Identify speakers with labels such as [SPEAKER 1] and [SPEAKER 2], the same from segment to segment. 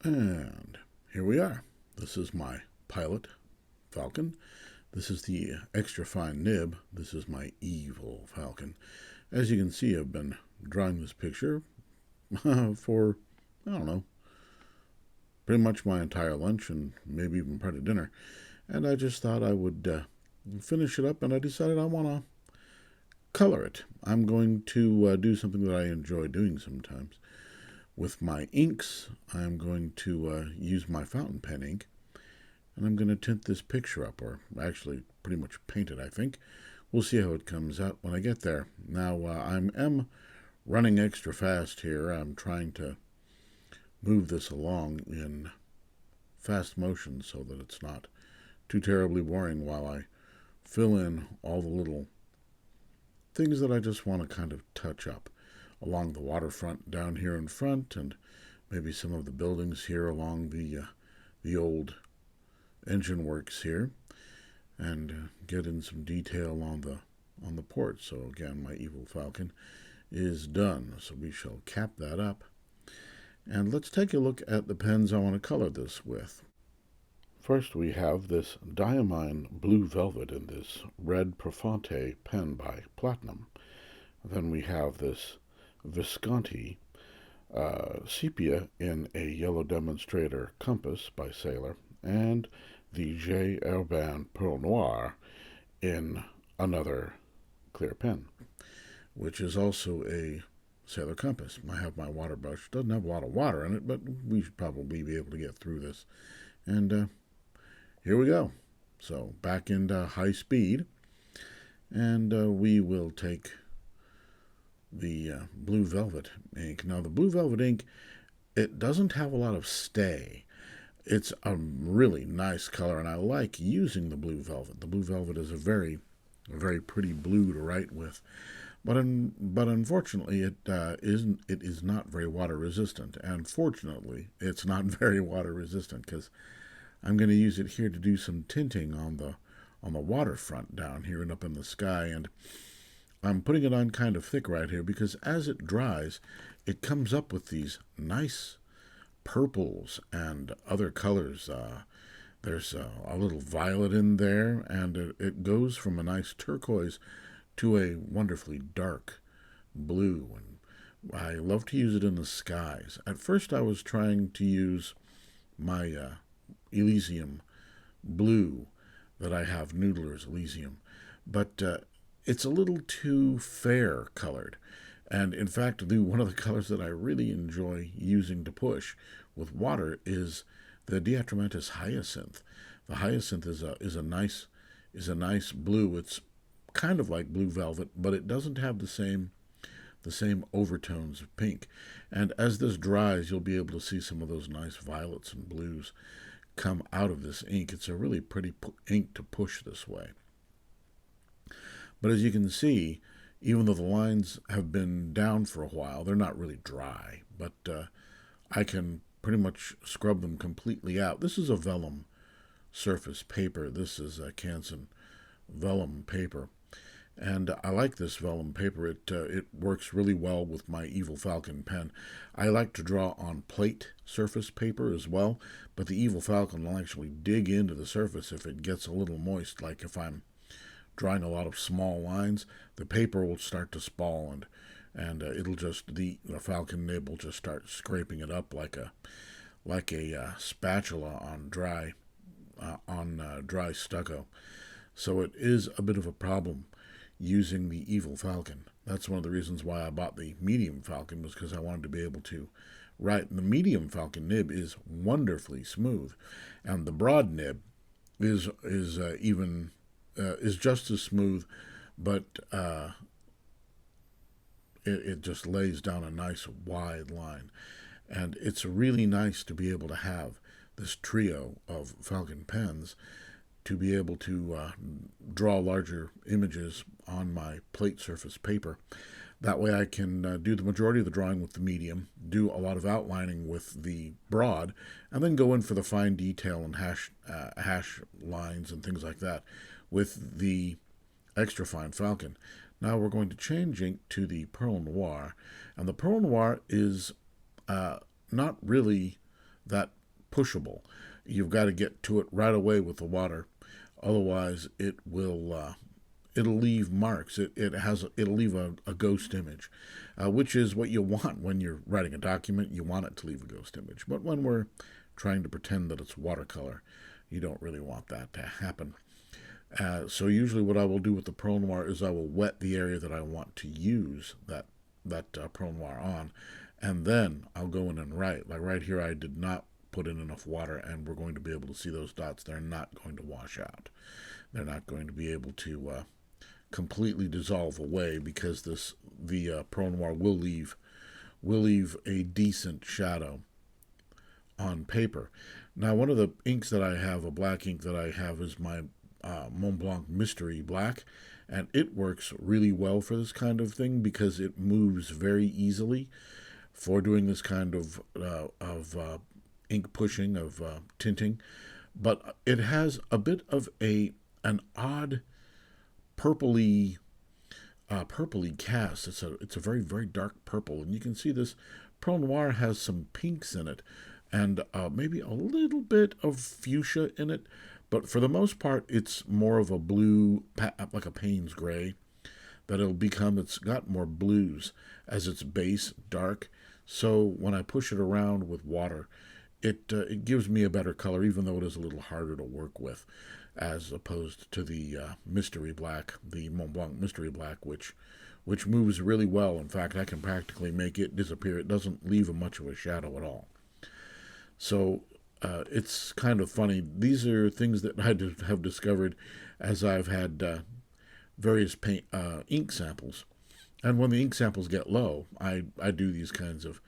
[SPEAKER 1] And here we are. This is my Pilot Falcon. This is the extra fine nib. This is my evil Falcon. As you can see, I've been drawing this picture for, I don't know, pretty much my entire lunch and maybe even part of dinner. And I just thought I would finish it up, and I decided I want to color it. I'm going to do something that I enjoy doing sometimes. With my inks, I'm going to use my fountain pen ink, and I'm going to tint this picture up, or actually pretty much paint it, I think. We'll see how it comes out when I get there. Now, I am running extra fast here. I'm trying to move this along in fast motion so that it's not too terribly boring while I fill in all the little things that I just want to kind of touch up along the waterfront down here in front, and maybe some of the buildings here along the old engine works here, and get in some detail on the port. So again, my evil Falcon is done. So we shall cap that up, and let's take a look at the pens I want to color this with. First, we have this Diamine Blue Velvet in this red Prefounte pen by Platinum. Then we have this Visconti Sepia in a yellow demonstrator compass by Sailor, and the J. Herbin Perle Noire in another clear pen, which is also a Sailor compass. I have my water brush. Doesn't have a lot of water in it, but we should probably be able to get through this. And here we go. So back into high speed, and we will take the Blue Velvet ink. Now, the Blue Velvet ink, it doesn't have a lot of stay. It's a really nice color, and I like using the Blue Velvet. The Blue Velvet is a very pretty blue to write with. But unfortunately, it is not very water resistant. And fortunately, it's not very water resistant, because I'm going to use it here to do some tinting on the waterfront down here and up in the sky. And I'm putting it on kind of thick right here because as it dries, it comes up with these nice purples and other colors. There's a little violet in there, and it goes from a nice turquoise to a wonderfully dark blue. And I love to use it in the skies. At first, I was trying to use my Elysium blue that I have, Noodler's Elysium, but it's a little too fair colored. And in fact, one of the colors that I really enjoy using to push with water is the Diatramentis hyacinth. The hyacinth is a nice blue. It's kind of like blue velvet, but it doesn't have the same overtones of pink. And as this dries, you'll be able to see some of those nice violets and blues come out of this ink. It's a really pretty ink to push this way. But as you can see, even though the lines have been down for a while, they're not really dry. But I can pretty much scrub them completely out. This is a vellum surface paper. This is a Canson vellum paper. And I like this vellum paper. It works really well with my Evil Falcon pen. I like to draw on plate surface paper as well, but the Evil Falcon will actually dig into the surface if it gets a little moist. Like if I'm drawing a lot of small lines, the paper will start to spall, and it'll just the Falcon nib will just start scraping it up like a spatula on dry stucco. So it is a bit of a problem using the Evil Falcon. That's one of the reasons why I bought the Medium Falcon, was because I wanted to be able to write. And the Medium Falcon nib is wonderfully smooth, and the broad nib is just as smooth, but it just lays down a nice wide line. And it's really nice to be able to have this trio of Falcon pens to be able to draw larger images on my plate surface paper. That way I can do the majority of the drawing with the medium, do a lot of outlining with the broad, and then go in for the fine detail and hash lines and things like that with the extra fine Falcon. Now we're going to change ink to the Perle Noire, and the Perle Noire is not really that pushable. You've got to get to it right away with the water, otherwise it'll leave marks. It'll leave a ghost image, which is what you want when you're writing a document. You want it to leave a ghost image. But when we're trying to pretend that it's watercolor, you don't really want that to happen. So usually what I will do with the Perle Noire is I will wet the area that I want to use that Perle Noire on, and then I'll go in and write. Like right here, I did not put in enough water, and we're going to be able to see those dots. They're not going to wash out. They're not going to be able to completely dissolve away, because the Perle Noire will leave a decent shadow on paper. Now, one of the inks that I have, a black ink that I have, is my Mont Blanc Mystery Black, and it works really well for this kind of thing because it moves very easily for doing this kind of ink pushing, of tinting. But it has a bit of an odd purpley cast. It's a very, very dark purple, and you can see this Perle Noire has some pinks in it, and maybe a little bit of fuchsia in it, but for the most part, it's more of a blue, like a Payne's gray, that it'll become. It's got more blues as its base, dark. So when I push it around with water, it gives me a better color, even though it is a little harder to work with, as opposed to the Mystery Black, the Mont Blanc Mystery Black, which moves really well. In fact, I can practically make it disappear. It doesn't leave much of a shadow at all. So it's kind of funny. These are things that I have discovered as I've had various ink samples. And when the ink samples get low, I do these kinds of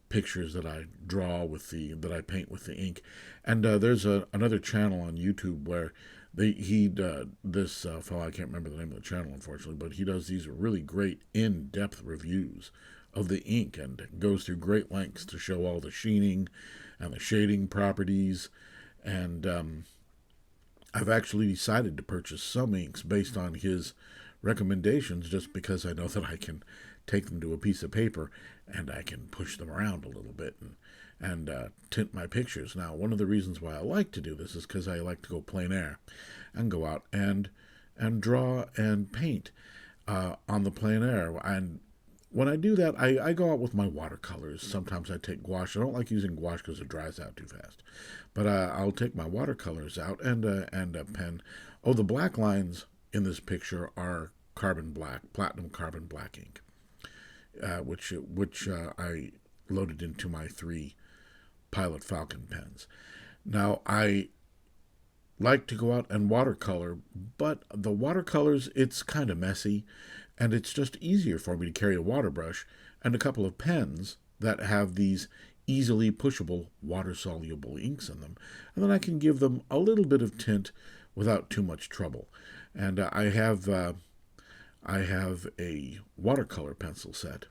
[SPEAKER 1] pictures that I draw that I paint with the ink. And there's another channel on YouTube where this fellow, I can't remember the name of the channel, unfortunately, but he does these really great in-depth reviews of the ink and goes through great lengths to show all the sheening and the shading properties. And I've actually decided to purchase some inks based on his recommendations, just because I know that I can take them to a piece of paper and I can push them around a little bit and tint my pictures. Now, one of the reasons why I like to do this is because I like to go plein air and go out and draw and paint on the plein air. And when I do that, I go out with my watercolors. Sometimes I take gouache. I don't like using gouache because it dries out too fast. But I'll take my watercolors out and a pen. Oh, the black lines in this picture are carbon black, platinum carbon black ink, which I loaded into my 3 Pilot Falcon pens. Now, I like to go out and watercolor, but the watercolors, it's kind of messy, and it's just easier for me to carry a water brush and a couple of pens that have these easily pushable water-soluble inks in them, and then I can give them a little bit of tint without too much trouble. And I have a watercolor pencil set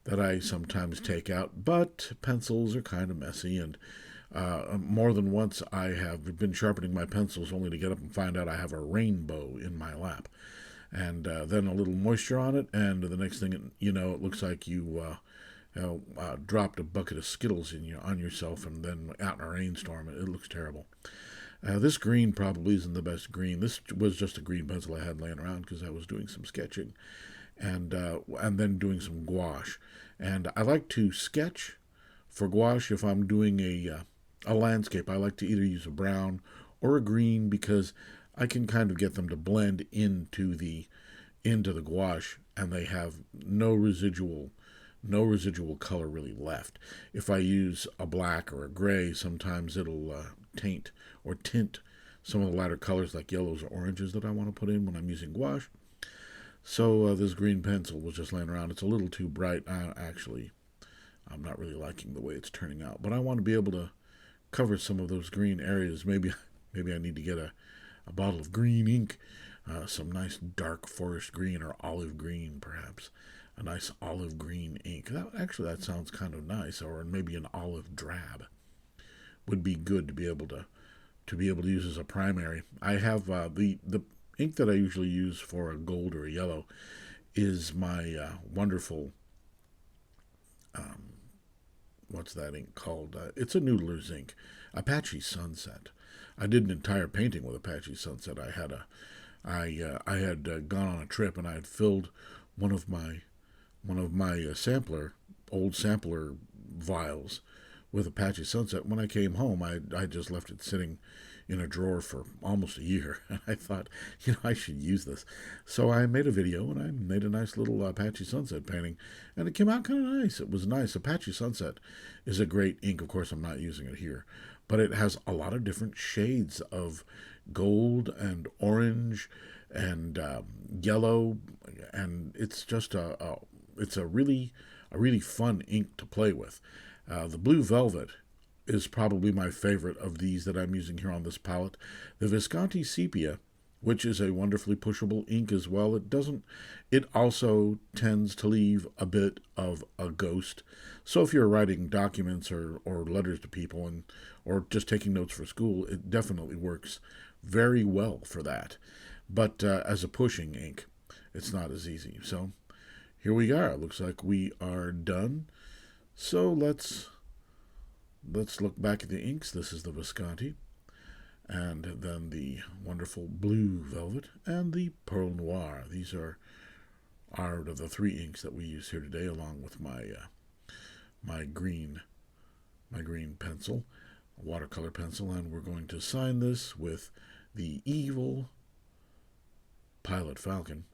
[SPEAKER 1] that I sometimes take out, but pencils are kind of messy, and more than once I have been sharpening my pencils only to get up and find out I have a rainbow in my lap, and then a little moisture on it, and the next thing you know, it looks like you dropped a bucket of Skittles on yourself, and then out in a rainstorm. It looks terrible. This green probably isn't the best green. This was just a green pencil I had laying around because I was doing some sketching, and then doing some gouache. And I like to sketch for gouache if I'm doing a landscape. I like to either use a brown or a green because I can kind of get them to blend into the gouache, and they have no residual color really left. If I use a black or a gray, sometimes it'll taint or tint some of the lighter colors like yellows or oranges that I want to put in when I'm using gouache. So this green pencil was just laying around. It's a little too bright. Actually, I'm not really liking the way it's turning out, but I want to be able to cover some of those green areas. Maybe I need to get a bottle of green ink, some nice dark forest green or olive green, perhaps. A nice olive green ink. That sounds kind of nice, or maybe an olive drab would be good to be able to use as a primary. I have the ink that I usually use for a gold or a yellow is my wonderful what's that ink called? It's a Noodler's ink, Apache Sunset. I did an entire painting with Apache Sunset. I had gone on a trip and I had filled one of my old sampler vials with Apache Sunset. When I came home, I just left it sitting in a drawer for almost a year. And I thought, I should use this. So I made a video and I made a nice little Apache Sunset painting. And it came out kind of nice. It was nice. Apache Sunset is a great ink. Of course, I'm not using it here. But it has a lot of different shades of gold and orange and yellow. And it's just it's a really fun ink to play with. The Blue Velvet is probably my favorite of these that I'm using here on this palette. The Visconti Sepia, which is a wonderfully pushable ink as well, it also tends to leave a bit of a ghost. So if you're writing documents or letters to people or just taking notes for school, it definitely works very well for that. But as a pushing ink, it's not as easy. So here we are. It looks like we are done. So let's look back at the inks. This is the Visconti, and then the wonderful Blue Velvet and the Perle Noire. These are the three inks that we use here today, along with my green pencil, a watercolor pencil, and we're going to sign this with the evil Pilot Falcon.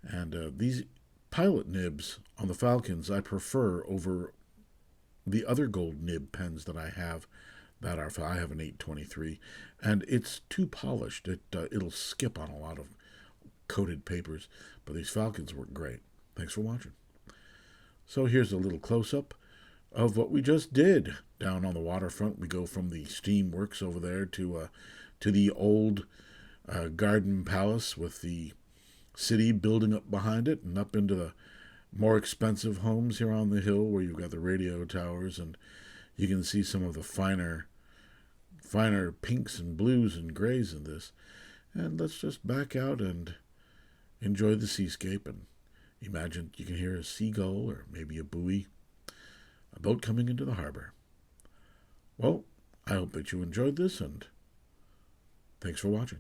[SPEAKER 1] And these Pilot nibs on the Falcons I prefer over the other gold nib pens that I have. I have an 823, and it's too polished. It'll skip on a lot of coated papers, but these Falcons work great. Thanks for watching. So here's a little close-up of what we just did down on the waterfront. We go from the steamworks over there to the old garden palace with the city building up behind it, and up into the more expensive homes here on the hill where you've got the radio towers, and you can see some of the finer pinks and blues and grays in this. And let's just back out and enjoy the seascape and imagine you can hear a seagull or maybe a buoy, a boat coming into the harbor. Well, I hope that you enjoyed this, and thanks for watching.